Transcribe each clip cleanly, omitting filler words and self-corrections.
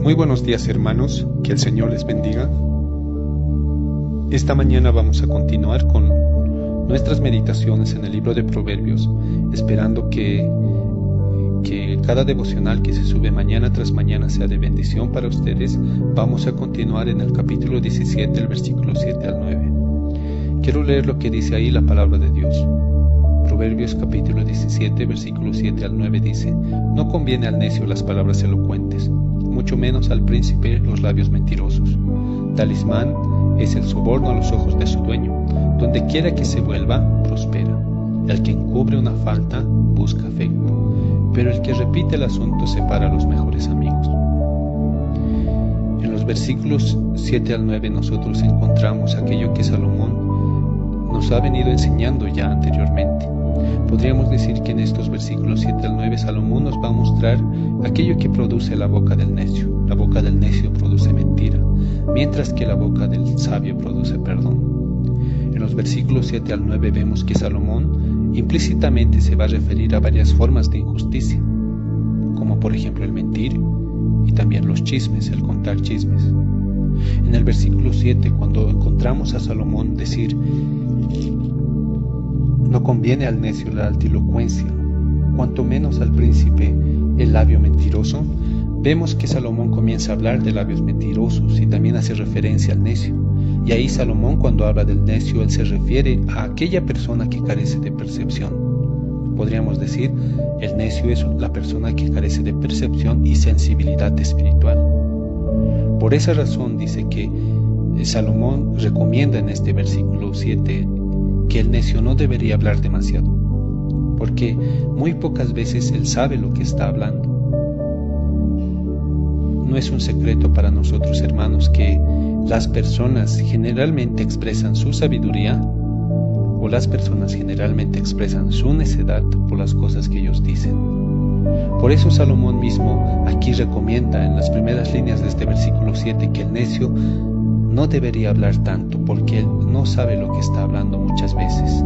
Muy buenos días, hermanos, que el Señor les bendiga. Esta mañana vamos a continuar con nuestras meditaciones en el libro de Proverbios, esperando que cada devocional que se sube mañana tras mañana sea de bendición para ustedes. Vamos a continuar en el capítulo 17, el versículo 7 al 9. Quiero leer lo que dice ahí la palabra de Dios. Proverbios capítulo 17, versículo 7 al 9 dice: No conviene al necio las palabras elocuentes, mucho menos al príncipe los labios mentirosos. Talismán es el soborno a los ojos de su dueño. Donde quiera que se vuelva, prospera. El que encubre una falta busca afecto, pero el que repite el asunto separa a los mejores amigos. En los versículos 7 al 9 nosotros encontramos aquello que Salomón nos ha venido enseñando ya anteriormente. Podríamos decir que en estos versículos 7 al 9 Salomón nos va a mostrar aquello que produce la boca del necio. La boca del necio produce mentira, mientras que la boca del sabio produce perdón. En los versículos 7 al 9 vemos que Salomón implícitamente se va a referir a varias formas de injusticia, como por ejemplo el mentir y también los chismes, el contar chismes. En el versículo 7, cuando encontramos a Salomón decir: no conviene al necio la altilocuencia, cuanto menos al príncipe el labio mentiroso, vemos que Salomón comienza a hablar de labios mentirosos y también hace referencia al necio. Y ahí Salomón, cuando habla del necio, él se refiere a aquella persona que carece de percepción. Podríamos decir, el necio es la persona que carece de percepción y sensibilidad espiritual. Por esa razón dice que Salomón recomienda en este versículo 7 que el necio no debería hablar demasiado, porque muy pocas veces él sabe lo que está hablando. No es un secreto para nosotros, hermanos, que las personas generalmente expresan su sabiduría o las personas generalmente expresan su necedad por las cosas que ellos dicen. Por eso Salomón mismo aquí recomienda en las primeras líneas de este versículo 7 que el necio no debería hablar tanto, porque él no sabe lo que está hablando muchas veces.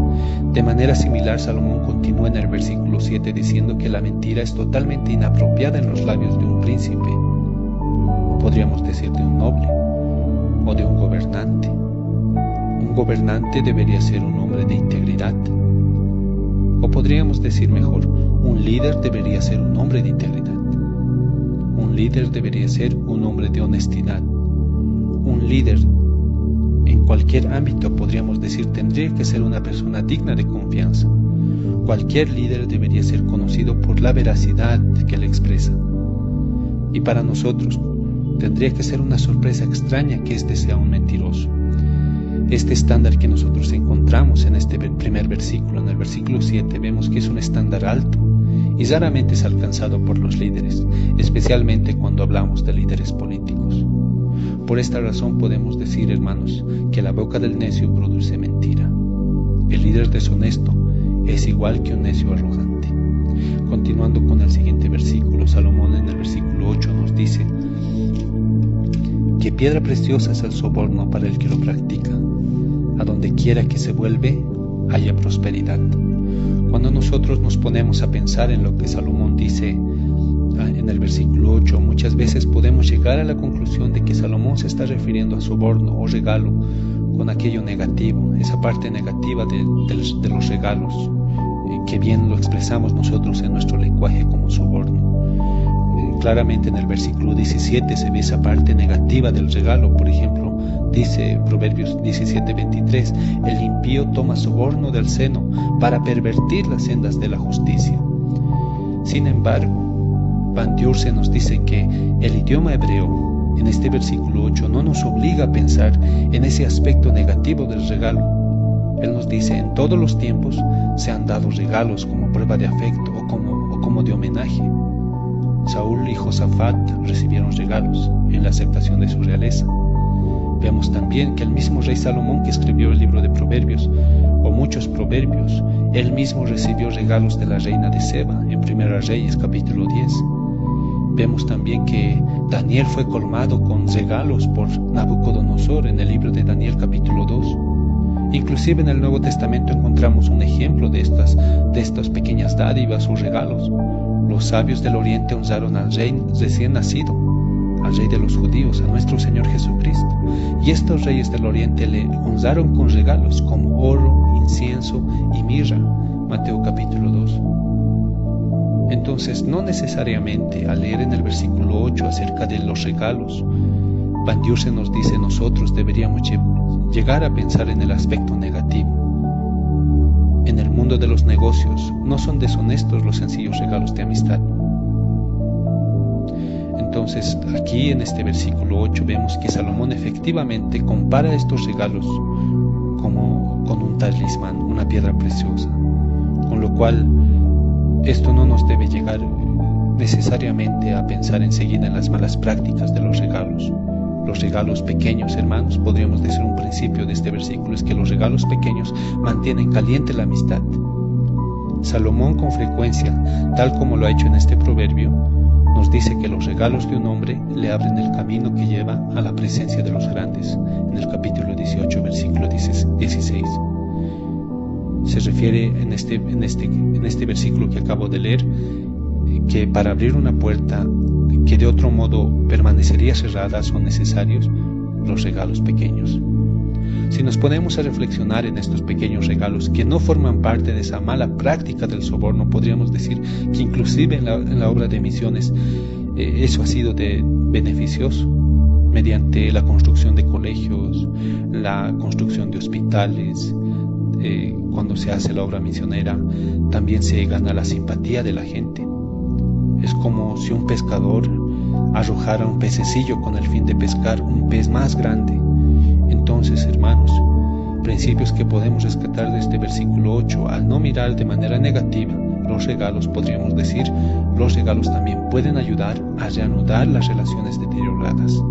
De manera similar, Salomón continúa en el versículo 7 diciendo que la mentira es totalmente inapropiada en los labios de un príncipe, o podríamos decir de un noble, o de un gobernante. Un gobernante debería ser un hombre de integridad, o podríamos decir mejor, un líder debería ser un hombre de integridad. Un líder debería ser un hombre de honestidad. Un líder en cualquier ámbito, podríamos decir, tendría que ser una persona digna de confianza. Cualquier líder debería ser conocido por la veracidad que él expresa. Y para nosotros tendría que ser una sorpresa extraña que éste sea un mentiroso. Este estándar que nosotros encontramos en este primer versículo, en el versículo 7, vemos que es un estándar alto y raramente es alcanzado por los líderes, especialmente cuando hablamos de líderes políticos. Por esta razón podemos decir, hermanos, que la boca del necio produce mentira. El líder deshonesto es igual que un necio arrogante. Continuando con el siguiente versículo, Salomón en el versículo 8 nos dice que piedra preciosa es el soborno para el que lo practica. A donde quiera que se vuelve, haya prosperidad. Cuando nosotros nos ponemos a pensar en lo que Salomón dice en el versículo 8, muchas veces podemos llegar a la conclusión de que Salomón se está refiriendo a soborno o regalo con aquello negativo, esa parte negativa de los regalos, que bien lo expresamos nosotros en nuestro lenguaje como soborno. Claramente en el versículo 17 se ve esa parte negativa del regalo. Por ejemplo, dice Proverbios 17:23: el impío toma soborno del seno para pervertir las sendas de la justicia. Sin embargo, Van Duurse nos dice que el idioma hebreo en este versículo 8 no nos obliga a pensar en ese aspecto negativo del regalo. Él nos dice: en todos los tiempos se han dado regalos como prueba de afecto o como de homenaje. Saúl y Josafat recibieron regalos en la aceptación de su realeza. Vemos también que el mismo rey Salomón, que escribió el libro de Proverbios, o muchos proverbios, él mismo recibió regalos de la reina de Seba en Primera Reyes capítulo 10. Vemos también que Daniel fue colmado con regalos por Nabucodonosor en el libro de Daniel capítulo 2. Inclusive en el Nuevo Testamento encontramos un ejemplo de estas pequeñas dádivas o regalos. Los sabios del oriente honraron al rey recién nacido, al Rey de los judíos, a nuestro Señor Jesucristo. Y estos reyes del Oriente le honraron con regalos como oro, incienso y mirra. Mateo capítulo 2. Entonces, no necesariamente al leer en el versículo 8 acerca de los regalos, Van Dusen nos dice nosotros deberíamos llegar a pensar en el aspecto negativo. En el mundo de los negocios no son deshonestos los sencillos regalos de amistad. Entonces, aquí en este versículo 8 vemos que Salomón efectivamente compara estos regalos como con un talismán, una piedra preciosa, con lo cual esto no nos debe llegar necesariamente a pensar enseguida en las malas prácticas de los regalos. Los regalos pequeños, hermanos, podríamos decir un principio de este versículo, es que los regalos pequeños mantienen caliente la amistad. Salomón con frecuencia, tal como lo ha hecho en este proverbio, nos dice que los regalos de un hombre le abren el camino que lleva a la presencia de los grandes. En el capítulo 18, versículo 16. Se refiere en este versículo que acabo de leer, que para abrir una puerta que de otro modo permanecería cerrada son necesarios los regalos pequeños. Si nos ponemos a reflexionar en estos pequeños regalos que no forman parte de esa mala práctica del soborno, podríamos decir que inclusive en la obra de misiones eso ha sido beneficioso mediante la construcción de colegios, la construcción de hospitales. Cuando se hace la obra misionera también se gana la simpatía de la gente. Es como si un pescador arrojara un pececillo con el fin de pescar un pez más grande. Entonces, hermanos, principios que podemos rescatar de este versículo 8, al no mirar de manera negativa los regalos, podríamos decir, los regalos también pueden ayudar a reanudar las relaciones deterioradas.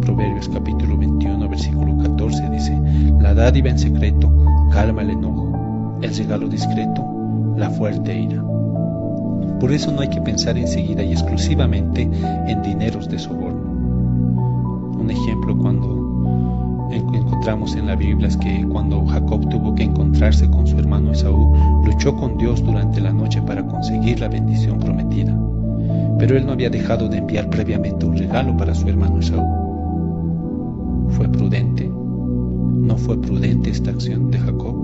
Proverbios capítulo 21, versículo 14 dice: la dádiva en secreto calma el enojo, el regalo discreto la fuerte ira. Por eso no hay que pensar enseguida y exclusivamente en dineros de soborno. Un ejemplo cuando encontramos en la Biblia es que cuando Jacob tuvo que encontrarse con su hermano Esaú, luchó con Dios durante la noche para conseguir la bendición prometida. Pero él no había dejado de enviar previamente un regalo para su hermano Esaú. ¿Fue prudente? ¿No fue prudente esta acción de Jacob?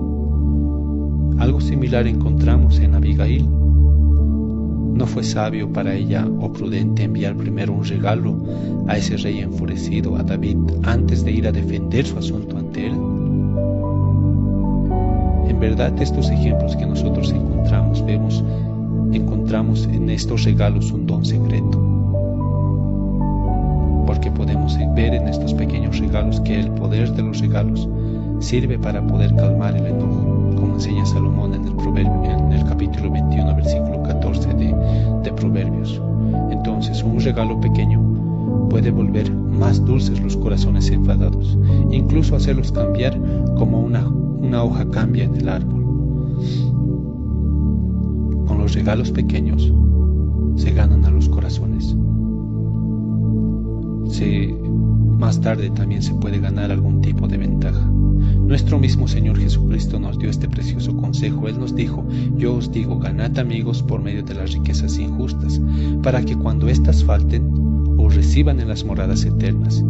Algo similar encontramos en Abigail. ¿No fue sabio para ella o prudente enviar primero un regalo a ese rey enfurecido, a David, antes de ir a defender su asunto ante él? En verdad, estos ejemplos que nosotros encontramos en estos regalos un don secreto, porque podemos ver en estos pequeños regalos que el poder de los regalos sirve para poder calmar el enojo, como enseña Salomón en el capítulo 21, versículo 14 de Proverbios. Entonces, un regalo pequeño puede volver más dulces los corazones enfadados, incluso hacerlos cambiar como una hoja cambia en el árbol. Con los regalos pequeños se ganan a los corazones. Más tarde también se puede ganar algún tipo de ventaja. Nuestro mismo Señor Jesucristo nos dio este precioso consejo. Él nos dijo: yo os digo, ganad amigos por medio de las riquezas injustas, para que cuando éstas falten, os reciban en las moradas eternas.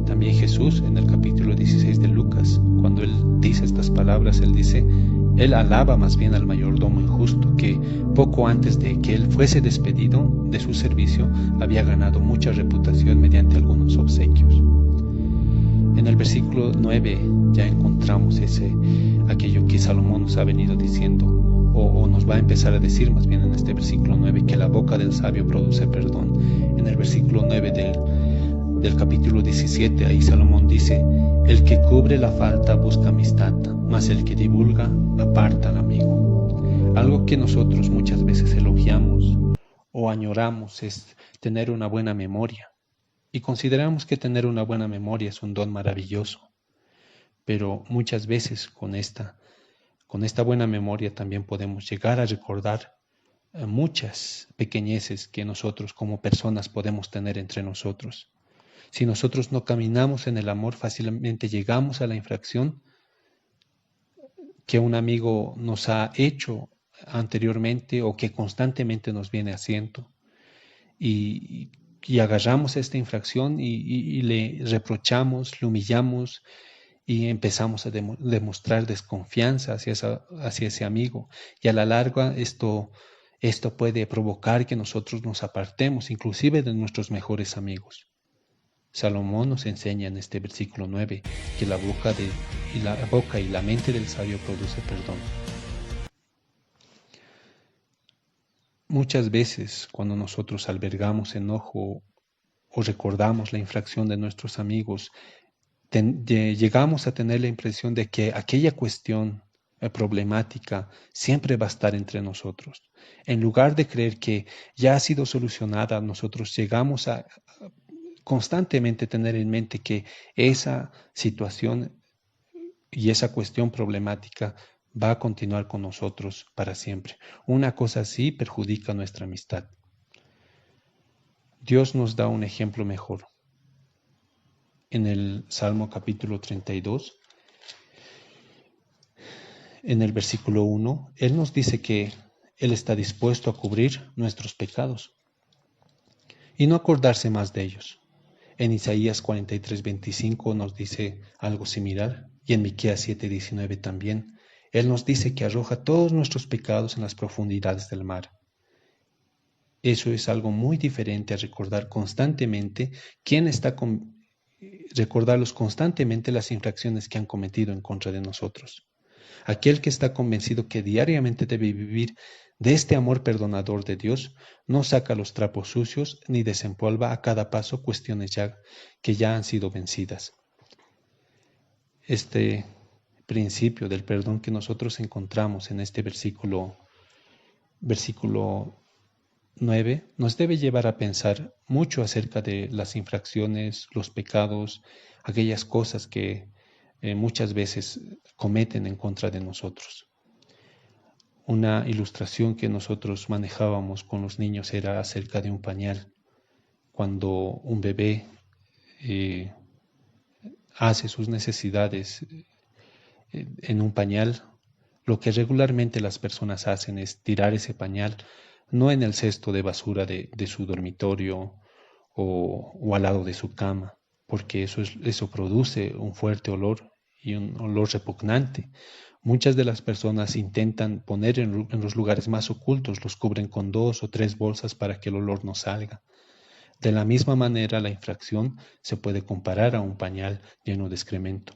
También Jesús, en el capítulo 16 de Lucas, cuando Él dice estas palabras, Él alaba más bien al mayordomo injusto, que poco antes de que Él fuese despedido de su servicio, había ganado mucha reputación mediante algunos obsequios. En el versículo 9 ya encontramos aquello que Salomón nos ha venido diciendo, o nos va a empezar a decir más bien en este versículo 9, que la boca del sabio produce perdón. En el versículo 9 del capítulo 17, ahí Salomón dice: el que cubre la falta busca amistad, mas el que divulga aparta al amigo. Algo que nosotros muchas veces elogiamos o añoramos es tener una buena memoria. Y consideramos que tener una buena memoria es un don maravilloso, pero muchas veces con esta buena memoria también podemos llegar a recordar muchas pequeñeces que nosotros como personas podemos tener entre nosotros. Si nosotros no caminamos en el amor, fácilmente llegamos a la infracción que un amigo nos ha hecho anteriormente o que constantemente nos viene haciendo. Y y agarramos esta infracción y le reprochamos, le humillamos y empezamos a demostrar desconfianza hacia ese amigo. Y a la larga esto puede provocar que nosotros nos apartemos, inclusive de nuestros mejores amigos. Salomón nos enseña en este versículo 9 que la boca y la mente del sabio produce perdón. Muchas veces cuando nosotros albergamos enojo o recordamos la infracción de nuestros amigos, llegamos a tener la impresión de que aquella cuestión problemática siempre va a estar entre nosotros. En lugar de creer que ya ha sido solucionada, nosotros llegamos a constantemente tener en mente que esa situación y esa cuestión problemática va a continuar con nosotros para siempre. Una cosa así perjudica nuestra amistad. Dios nos da un ejemplo mejor. En el Salmo capítulo 32, en el versículo 1, Él nos dice que Él está dispuesto a cubrir nuestros pecados y no acordarse más de ellos. En Isaías 43:25 nos dice algo similar, y en Miqueas 7:19 también. Él nos dice que arroja todos nuestros pecados en las profundidades del mar. Eso es algo muy diferente a recordar constantemente recordarlos constantemente las infracciones que han cometido en contra de nosotros. Aquel que está convencido que diariamente debe vivir de este amor perdonador de Dios, no saca los trapos sucios ni desempolva a cada paso cuestiones que ya han sido vencidas. Este principio del perdón que nosotros encontramos en este versículo 9 nos debe llevar a pensar mucho acerca de las infracciones, los pecados, aquellas cosas que muchas veces cometen en contra de nosotros. Una ilustración que nosotros manejábamos con los niños era acerca de un pañal. Cuando un bebé hace sus necesidades en un pañal, lo que regularmente las personas hacen es tirar ese pañal no en el cesto de basura de su dormitorio o al lado de su cama, porque eso produce un fuerte olor y un olor repugnante. Muchas de las personas intentan poner en los lugares más ocultos, los cubren con 2 o 3 bolsas para que el olor no salga. De la misma manera, la infracción se puede comparar a un pañal lleno de excremento.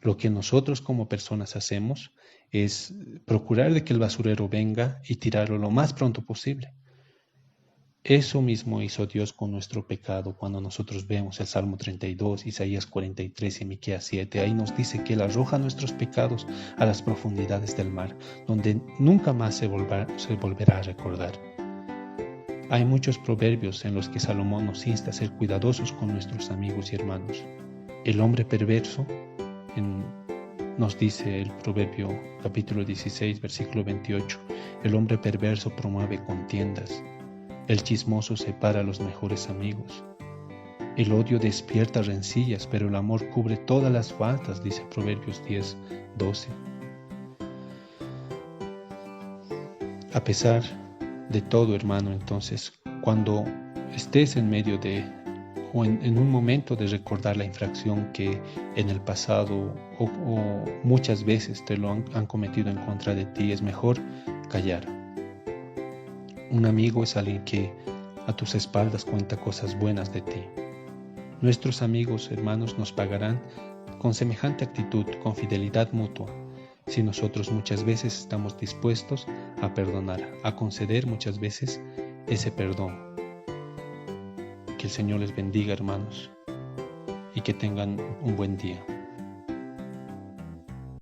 Lo que nosotros como personas hacemos es procurar de que el basurero venga y tirarlo lo más pronto posible. Eso mismo hizo Dios con nuestro pecado cuando nosotros vemos el Salmo 32, Isaías 43 y Miqueas 7. Ahí nos dice que Él arroja nuestros pecados a las profundidades del mar, donde nunca más se volverá a recordar. Hay muchos proverbios en los que Salomón nos insta a ser cuidadosos con nuestros amigos y hermanos. El hombre perverso, nos dice el Proverbio capítulo 16, versículo 28, el hombre perverso promueve contiendas. El chismoso separa a los mejores amigos. El odio despierta rencillas, pero el amor cubre todas las faltas, dice Proverbios 10, 12. A pesar de todo, hermano, entonces, cuando estés en medio o en un momento de recordar la infracción que en el pasado o muchas veces te lo han cometido en contra de ti, es mejor callar. Un amigo es alguien que a tus espaldas cuenta cosas buenas de ti. Nuestros amigos, hermanos, nos pagarán con semejante actitud, con fidelidad mutua, si nosotros muchas veces estamos dispuestos a perdonar, a conceder muchas veces ese perdón. Que el Señor les bendiga, hermanos, y que tengan un buen día.